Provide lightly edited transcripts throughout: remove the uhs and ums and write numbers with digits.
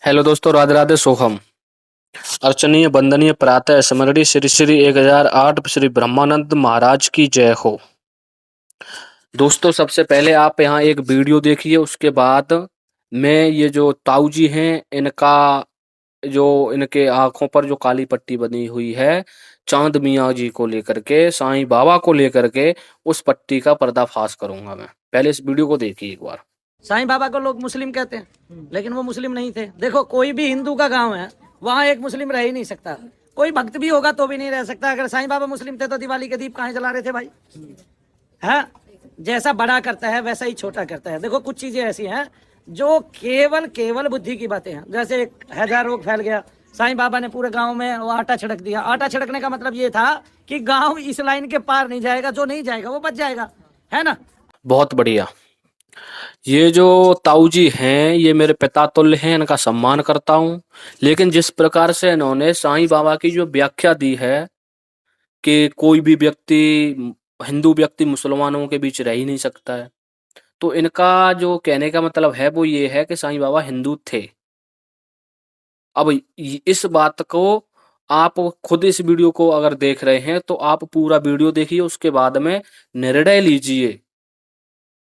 Hello दोस्तों, राधे राधे सोहम। अर्चनीय वंदनीय प्रातः स्मरणीय श्री श्री 1008 श्री ब्रह्मानंद महाराज की जय हो। दोस्तों, सबसे पहले आप यहाँ एक वीडियो देखिए, उसके बाद मैं ये जो ताऊ जी हैं इनका जो इनके आंखों पर जो काली पट्टी बनी हुई है, चांद मियाँ जी को लेकर के, साईं बाबा को लेकर के, उस पट्टी का पर्दाफाश करूंगा मैं। पहले इस वीडियो को देखिए एक बार। साईं बाबा को लोग मुस्लिम कहते हैं, लेकिन वो मुस्लिम नहीं थे। देखो, कोई भी हिंदू का गांव है, वहां एक मुस्लिम रह ही नहीं सकता। कोई भक्त भी होगा तो भी नहीं रह सकता। अगर साईं बाबा मुस्लिम थे तो दिवाली के दीप कहाँ जला रहे थे भाई? है, जैसा बड़ा करता है वैसा ही छोटा करता है। देखो, कुछ चीजें ऐसी हैं जो केवल केवल बुद्धि की बातें हैं। जैसे एक हैजा रोग फैल गया, साईं बाबा ने पूरे गांव में वो आटा छिड़क दिया। आटा छिड़कने का मतलब ये था कि गांव इस लाइन के पार नहीं जाएगा, जो नहीं जाएगा वो बच जाएगा, है ना। बहुत बढ़िया। ये जो ताऊ जी हैं ये मेरे पिता तुल्य हैं, इनका सम्मान करता हूँ। लेकिन जिस प्रकार से इन्होंने साईं बाबा की जो व्याख्या दी है कि कोई भी व्यक्ति, हिंदू व्यक्ति मुसलमानों के बीच रह ही नहीं सकता है, तो इनका जो कहने का मतलब है वो ये है कि साईं बाबा हिंदू थे। अब इस बात को आप खुद इस वीडियो को अगर देख रहे हैं तो आप पूरा वीडियो देखिए, उसके बाद में निर्णय लीजिए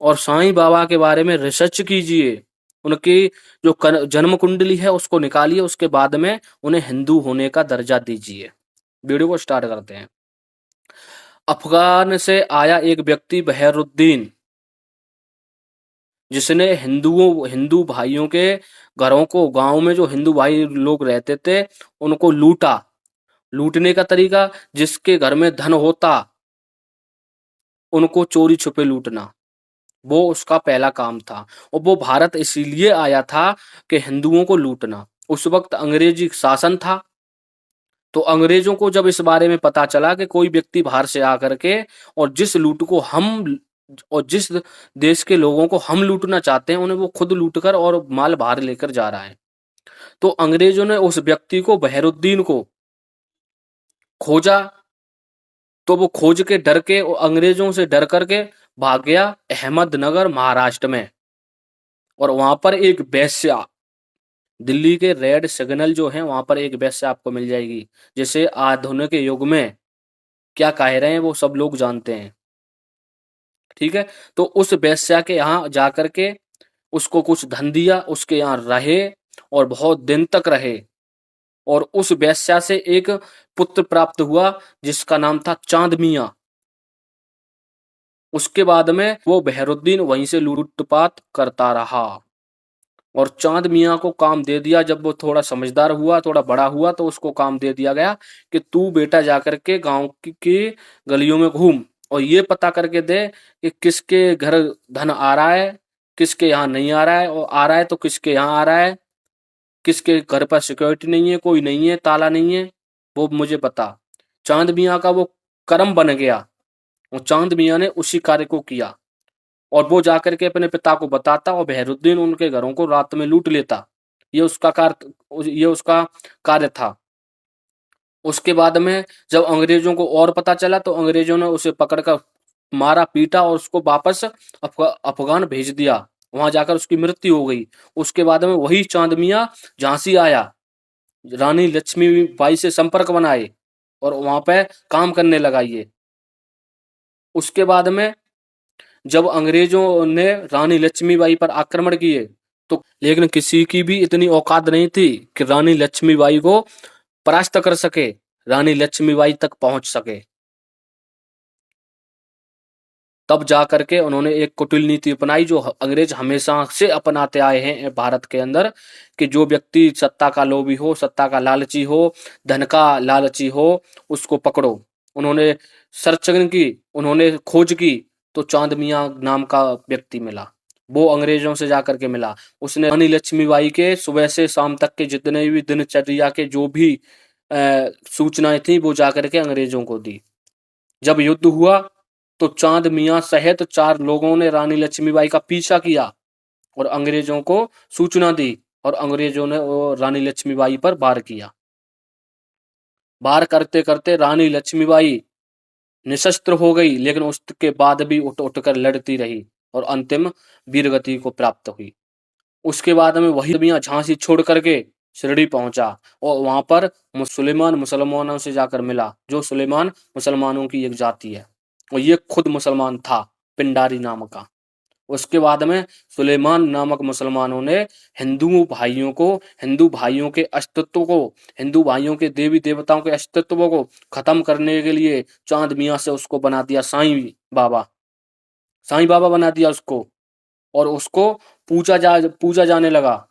और साईं बाबा के बारे में रिसर्च कीजिए। उनकी जो जन्म कुंडली है उसको निकालिए, उसके बाद में उन्हें हिंदू होने का दर्जा दीजिए। वीडियो को स्टार्ट करते हैं। अफगान से आया एक व्यक्ति बहरुद्दीन, जिसने हिंदू भाइयों के घरों को, गांव में जो हिंदू भाई लोग रहते थे उनको लूटा। लूटने का तरीका, जिसके घर में धन होता उनको चोरी छुपे लूटना, वो उसका पहला काम था। और वो भारत इसीलिए आया था कि हिंदुओं को लूटना। उस वक्त अंग्रेजी शासन था, तो अंग्रेजों को जब इस बारे में पता चला कि कोई व्यक्ति बाहर से आकर के और जिस लूट को हम, और जिस देश के लोगों को हम लूटना चाहते हैं उन्हें वो खुद लूट कर और माल बाहर लेकर जा रहा है, तो अंग्रेजों ने उस व्यक्ति को, बहरुद्दीन को खोजा। तो वो खोज के डर के, और अंग्रेजों से डर करके भाग गया अहमदनगर महाराष्ट्र में। और वहां पर एक वेश्या, दिल्ली के रेड सिग्नल जो है वहां पर एक वेश्या आपको मिल जाएगी, जिसे आधुनिक युग में क्या कह रहे हैं वो सब लोग जानते हैं। ठीक है, तो उस वेश्या के यहाँ जाकर के उसको कुछ धन दिया, उसके यहाँ रहे और बहुत दिन तक रहे। और उस वेश्या से एक पुत्र प्राप्त हुआ जिसका नाम था चांद मियाँ। उसके बाद में वो बहरुद्दीन वहीं से लूटपाट करता रहा और चांद मियाँ को काम दे दिया। जब वो थोड़ा समझदार हुआ, थोड़ा बड़ा हुआ, तो उसको काम दे दिया गया कि तू बेटा जाकर के गांव की गलियों में घूम और ये पता करके दे कि किसके घर धन आ रहा है, किसके यहाँ नहीं आ रहा है, और आ रहा है तो किसके यहाँ आ रहा है, किसके घर पर सिक्योरिटी नहीं है, कोई नहीं है, ताला नहीं है, वो मुझे बता। चांद मियाँ का वो कर्म बन गया और चांद मियाँ ने उसी कार्य को किया और वो जाकर के अपने पिता को बताता और बहरुद्दीन उनके घरों को रात में लूट लेता। ये उसका कार्य था। उसके बाद में जब अंग्रेजों को और पता चला तो अंग्रेजों ने उसे पकड़कर मारा, पीटा और उसको वापस अफगान भेज दिया। वहां जाकर उसकी मृत्यु हो गई। उसके बाद में वही चांद मियाँ झांसी आया, रानी लक्ष्मीबाई से संपर्क बनाए और वहां पे काम करने लगा ये। उसके बाद में जब अंग्रेजों ने रानी लक्ष्मीबाई पर आक्रमण किए तो, लेकिन किसी की भी इतनी औकात नहीं थी कि रानी लक्ष्मीबाई को परास्त कर सके, रानी लक्ष्मीबाई तक पहुंच सके। तब जाकर के उन्होंने एक कुटिल नीति अपनाई जो अंग्रेज हमेशा से अपनाते आए हैं भारत के अंदर, कि जो व्यक्ति सत्ता का लोभी हो, सत्ता का लालची हो, धन का लालची हो, उसको पकड़ो। उन्होंने सर्चिंग की, उन्होंने खोज की, तो चांद मियाँ नाम का व्यक्ति मिला। वो अंग्रेजों से जाकर के मिला। उसने रानी लक्ष्मीबाई के सुबह से शाम तक के जितने भी दिनचर्या के जो भी सूचनाएं थी वो जाकर के अंग्रेजों को दी। जब युद्ध हुआ तो चांद मियाँ सहित 4 लोगों ने रानी लक्ष्मीबाई का पीछा किया और अंग्रेजों को सूचना दी और अंग्रेजों ने रानी लक्ष्मीबाई पर वार किया। वार करते करते रानी लक्ष्मीबाई निशस्त्र हो गई, लेकिन उसके बाद भी उठ उठकर लड़ती रही और अंतिम वीरगति को प्राप्त हुई। उसके बाद में वही मियाँ झांसी छोड़ करके शिरडी पहुंचा और वहां पर सुलेमान मुसलमानों से जाकर मिला, जो सुलेमान मुसलमानों की एक जाति है और ये खुद मुसलमान था, पिंडारी नाम का। उसके बाद में सुलेमान नामक मुसलमानों ने हिंदू भाइयों के अस्तित्व को, हिंदू भाइयों के देवी देवताओं के अस्तित्व को खत्म करने के लिए चांद मियाँ से उसको बना दिया साईं बाबा बना दिया उसको, और उसको पूजा जाने लगा।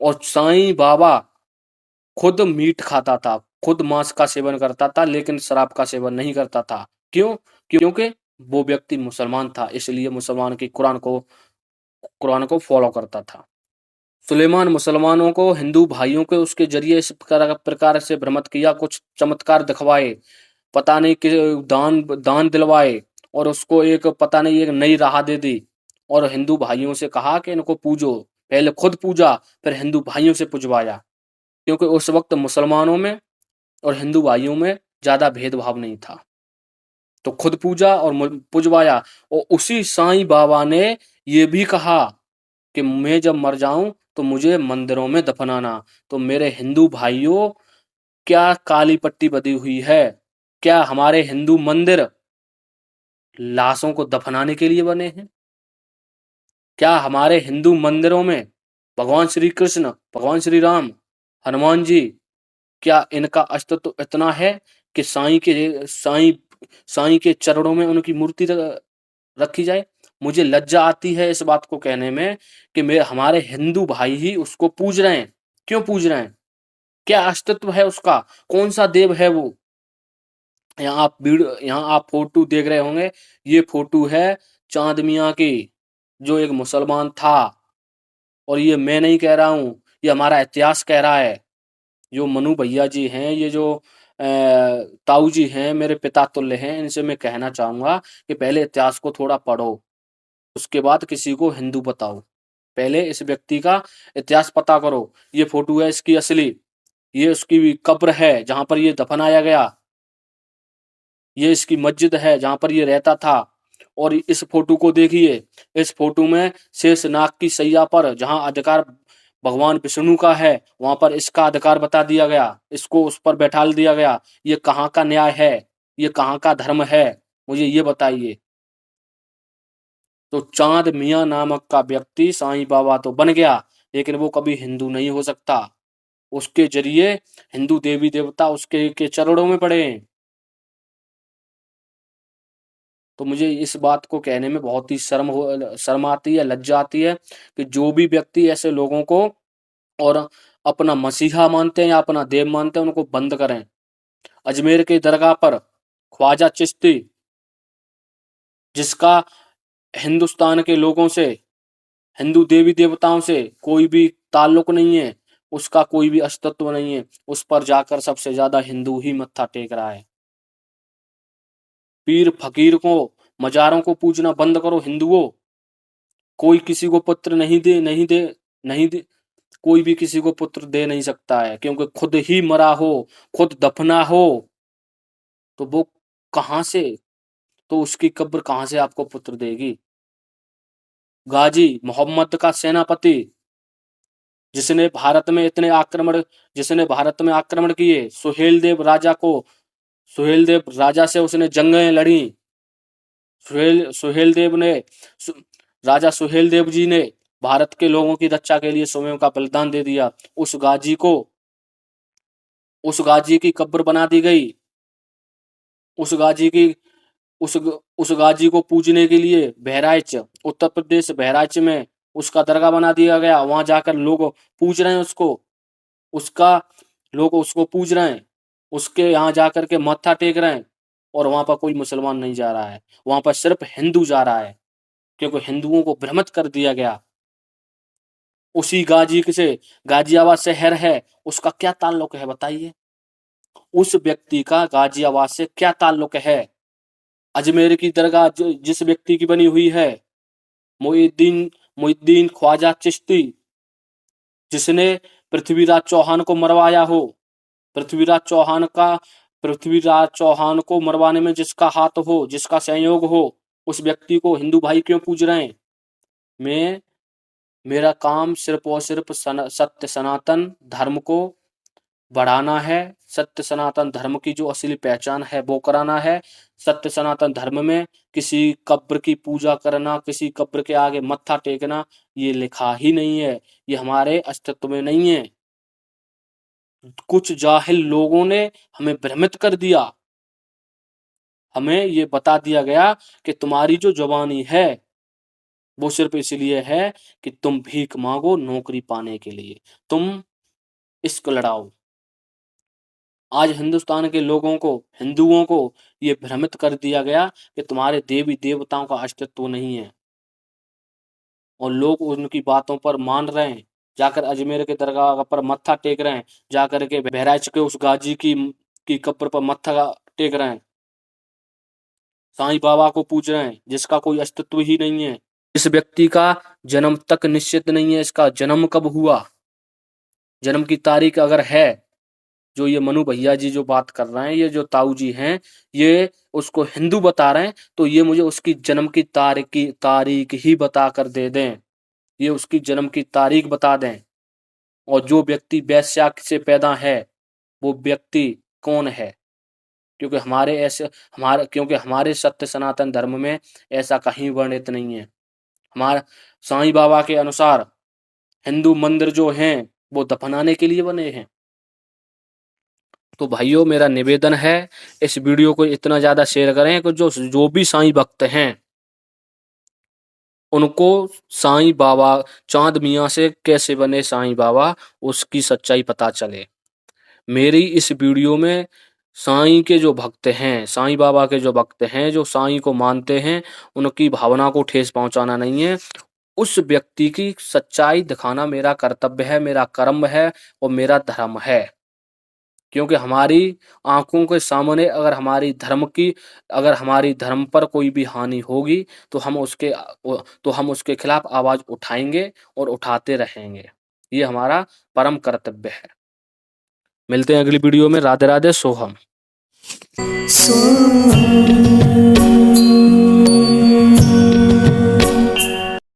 और साईं बाबा खुद मीट खाता था, खुद मांस का सेवन करता था, लेकिन शराब का सेवन नहीं करता था। क्यों? क्योंकि वो व्यक्ति मुसलमान था, इसलिए मुसलमान की कुरान को फॉलो करता था। सुलेमान मुसलमानों को, हिंदू भाइयों को उसके जरिए इस प्रकार से भ्रमित किया, कुछ चमत्कार दिखवाए, पता नहीं कि दान दिलवाए, और उसको एक पता नहीं एक नई राह दे दी, और हिंदू भाइयों से कहा कि इनको पूजो। पहले खुद पूजा, फिर हिंदू भाइयों से पुजवाया, क्योंकि उस वक्त मुसलमानों में और हिंदू भाइयों में ज्यादा भेदभाव नहीं था। तो खुद पूजा और पुजवाया। और उसी साईं बाबा ने ये भी कहा कि मैं जब मर जाऊं तो मुझे मंदिरों में दफनाना। तो मेरे हिंदू भाइयों, क्या काली पट्टी बंधी हुई है? क्या हमारे हिंदू मंदिर लाशों को दफनाने के लिए बने हैं? क्या हमारे हिंदू मंदिरों में भगवान श्री कृष्ण, भगवान श्री राम, हनुमान जी, क्या इनका अस्तित्व इतना है कि साईं के चरणों में उनकी मूर्ति रखी जाए? मुझे लज्जा आती है इस बात को कहने में कि हमारे हिंदू भाई ही उसको पूज रहे हैं। क्यों पूज रहे हैं? क्या अस्तित्व है उसका? कौन सा देव है वो? यहाँ आप फोटो देख रहे होंगे, ये फोटो है चांद मियाँ की, जो एक मुसलमान था। और ये मैं नहीं कह रहा हूं, ये हमारा इतिहास कह रहा है। जो मनु भैया जी हैं, ये जो ताऊ जी हैं, मेरे पिता तुल्य हैं, इनसे मैं कहना चाहूंगा कि पहले इतिहास को थोड़ा पढ़ो, उसके बाद किसी को हिंदू बताओ। पहले इस व्यक्ति का इतिहास पता करो। ये फोटो है इसकी असली, ये उसकी कब्र है जहां पर ये दफनाया गया, ये इसकी मस्जिद है जहां पर ये रहता था। और इस फोटो को देखिए, इस फोटो में शेष नाग की सैया पर जहां अधिकार भगवान विष्णु का है, वहां पर इसका अधिकार बता दिया गया, इसको उस पर बैठाल दिया गया। ये कहाँ का न्याय है? ये कहाँ का धर्म है? मुझे ये बताइए। तो चांद मियां नामक का व्यक्ति साईं बाबा तो बन गया, लेकिन वो कभी हिंदू नहीं हो सकता। उसके जरिए हिंदू देवी देवता उसके के चरणों में पड़े हैं। तो मुझे इस बात को कहने में बहुत ही शर्म आती है, लज्जा आती है कि जो भी व्यक्ति ऐसे लोगों को और अपना मसीहा मानते हैं या अपना देव मानते हैं, उनको बंद करें। अजमेर के दरगाह पर ख्वाजा चिश्ती, जिसका हिंदुस्तान के लोगों से, हिंदू देवी देवताओं से कोई भी ताल्लुक नहीं है, उसका कोई भी अस्तित्व नहीं है, उस पर जाकर सबसे ज्यादा हिंदू ही मत्था टेक रहा है। पीर फकीर को, मजारों को पूजना बंद करो हिंदुओं। कोई किसी को पुत्र नहीं दे, कोई भी किसी को पुत्र दे नहीं सकता है, क्योंकि खुद ही मरा हो, खुद दफना हो, तो वो कहां से, तो उसकी कब्र कहां से आपको पुत्र देगी? गाजी मोहम्मद का सेनापति, जिसने भारत में इतने आक्रमण जिसने भारत में आक्रमण किए, सुहेल देव राजा से उसने जंगें लड़ी। सुहेल देव ने सु, राजा सुहेल देव जी ने भारत के लोगों की रक्षा के लिए स्वयं का बलिदान दे दिया। उस गाजी की कब्र बना दी गई। उस गाजी की उस उस गाजी को पूजने के लिए बहराइच, उत्तर प्रदेश बहराइच में उसका दरगाह बना दिया गया। वहां जाकर लोग पूज रहे हैं उसको, उसका लोग उसको पूज रहे हैं, उसके यहाँ जाकर के मत्था टेक रहे हैं। और वहां पर कोई मुसलमान नहीं जा रहा है, वहां पर सिर्फ हिंदू जा रहा है, क्योंकि हिंदुओं को भ्रमित कर दिया गया। उसी गाजी से गाजियाबाद शहर है, उसका क्या ताल्लुक है बताइए? उस व्यक्ति का गाजियाबाद से क्या ताल्लुक है? अजमेर की दरगाह जिस व्यक्ति की बनी हुई है, मोइनुद्दीन मोइनुद्दीन ख्वाजा चिश्ती, जिसने पृथ्वीराज चौहान को मरवाया हो, पृथ्वीराज चौहान का पृथ्वीराज चौहान को मरवाने में जिसका हाथ हो, जिसका सहयोग हो, उस व्यक्ति को हिंदू भाई क्यों पूज रहे हैं? मैं मेरा काम सिर्फ और सिर्फ सत्य सनातन धर्म को बढ़ाना है, सत्य सनातन धर्म की जो असली पहचान है वो कराना है। सत्य सनातन धर्म में किसी कब्र की पूजा करना, किसी कब्र के आगे मत्था टेकना, ये लिखा ही नहीं है, ये हमारे अस्तित्व में नहीं है। कुछ जाहिल लोगों ने हमें भ्रमित कर दिया, हमें ये बता दिया गया कि तुम्हारी जो जवानी है वो सिर्फ इसलिए है कि तुम भीख मांगो नौकरी पाने के लिए, तुम इश्क लड़ाओ। आज हिंदुस्तान के लोगों को, हिंदुओं को ये भ्रमित कर दिया गया कि तुम्हारे देवी देवताओं का अस्तित्व नहीं है, और लोग उनकी बातों पर मान रहे हैं। जाकर अजमेर के दरगाह पर मत्था टेक रहे हैं, जाकर के बहराइच के उस गाजी की कब्र पर मत्था टेक रहे हैं, साईं बाबा को पूज रहे हैं जिसका कोई अस्तित्व ही नहीं है। इस व्यक्ति का जन्म तक निश्चित नहीं है, इसका जन्म कब हुआ, जन्म की तारीख अगर है, जो ये मनु भैया जी जो बात कर रहे हैं, ये जो ताऊ जी हैं, ये उसको हिंदू बता रहे हैं, तो ये मुझे उसकी जन्म की तारीख ही बता कर दे दें, ये उसकी जन्म की तारीख बता दें। और जो व्यक्ति वैश्या से पैदा है वो व्यक्ति कौन है, क्योंकि हमारे सत्य सनातन धर्म में ऐसा कहीं वर्णित नहीं है। हमारा साईं बाबा के अनुसार हिंदू मंदिर जो हैं वो दफनाने के लिए बने हैं। तो भाइयों, मेरा निवेदन है, इस वीडियो को इतना ज्यादा शेयर करें कि जो भी साईं भक्त हैं उनको साईं बाबा, चांद मियां से कैसे बने साईं बाबा, उसकी सच्चाई पता चले। मेरी इस वीडियो में साईं के जो भक्त हैं, साईं बाबा के जो भक्त हैं, जो साईं को मानते हैं, उनकी भावना को ठेस पहुंचाना नहीं है, उस व्यक्ति की सच्चाई दिखाना मेरा कर्तव्य है, मेरा कर्म है और मेरा धर्म है। क्योंकि हमारी आंखों के सामने अगर हमारी धर्म पर कोई भी हानि होगी तो हम उसके खिलाफ आवाज उठाएंगे और उठाते रहेंगे। ये हमारा परम कर्तव्य है। मिलते हैं अगली वीडियो में। राधे राधे, सोहम।